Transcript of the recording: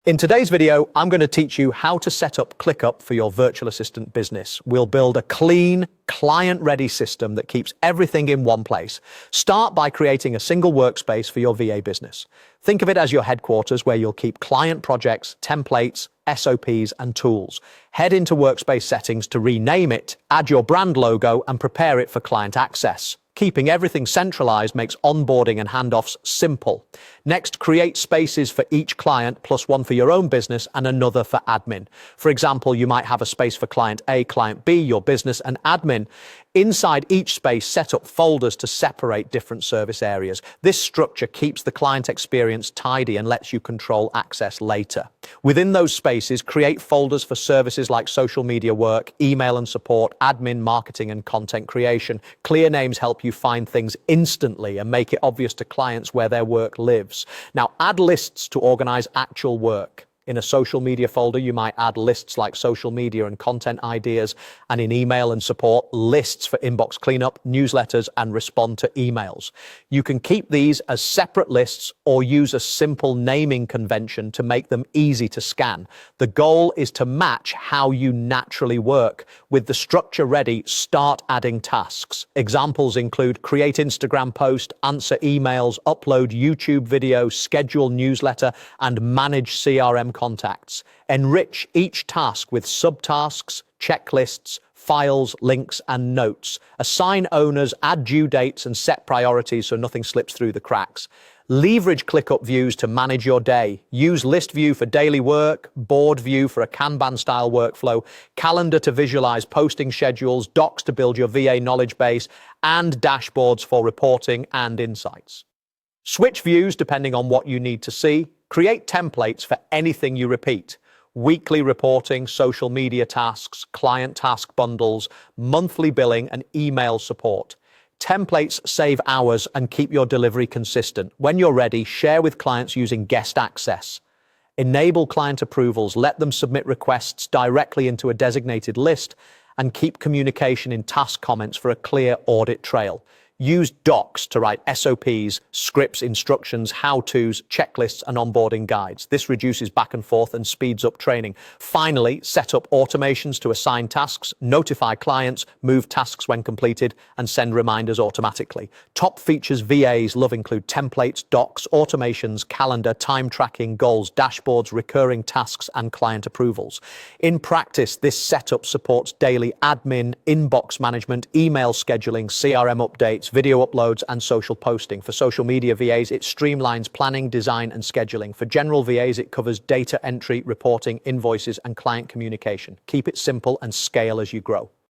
In today's video, I'm going to teach you how to set up ClickUp for your virtual assistant business. We'll build a clean, client-ready system that keeps everything in one place. Start by creating a single workspace for your VA business. Think of it as your headquarters where you'll keep client projects, templates, SOPs, and tools. Head into Workspace Settings to rename it, add your brand logo, and prepare it for client access. Keeping everything centralized makes onboarding and handoffs simple. Next, create spaces for each client, plus one for your own business and another for admin. For example, you might have a space for client A, client B, your business, and admin. Inside each space, set up folders to separate different service areas. This structure keeps the client experience tidy and lets you control access later. Within those spaces, create folders for services like social media work, email and support, admin, marketing, and content creation. Clear names help you find things instantly and make it obvious to clients where their work lives. Now, add lists to organize actual work. In a social media folder, you might add lists like social media and content ideas, and in email and support, lists for inbox cleanup, newsletters, and respond to emails. You can keep these as separate lists or use a simple naming convention to make them easy to scan. The goal is to match how you naturally work. With the structure ready, start adding tasks. Examples include create Instagram post, answer emails, upload YouTube video, schedule newsletter, and manage CRM contacts. Enrich each task with subtasks, checklists, files, links, and notes. Assign owners, add due dates, and set priorities so nothing slips through the cracks. Leverage ClickUp views to manage your day. Use List View for daily work, Board View for a Kanban-style workflow, Calendar to visualize posting schedules, Docs to build your VA knowledge base, and dashboards for reporting and insights. Switch views depending on what you need to see. Create templates for anything you repeat. Weekly reporting, social media tasks, client task bundles, monthly billing, and email support. Templates save hours and keep your delivery consistent. When you're ready, share with clients using guest access. Enable client approvals, let them submit requests directly into a designated list, and keep communication in task comments for a clear audit trail. Use Docs to write SOPs, scripts, instructions, how-tos, checklists, and onboarding guides. This reduces back and forth and speeds up training. Finally, set up automations to assign tasks, notify clients, move tasks when completed, and send reminders automatically. Top features VAs love include templates, docs, automations, calendar, time tracking, goals, dashboards, recurring tasks, and client approvals. In practice, this setup supports daily admin, inbox management, email scheduling, CRM updates, video uploads, and social posting. For social media VAs, it streamlines planning, design, and scheduling. For general VAs, it covers data entry, reporting, invoices, and client communication. Keep it simple and scale as you grow.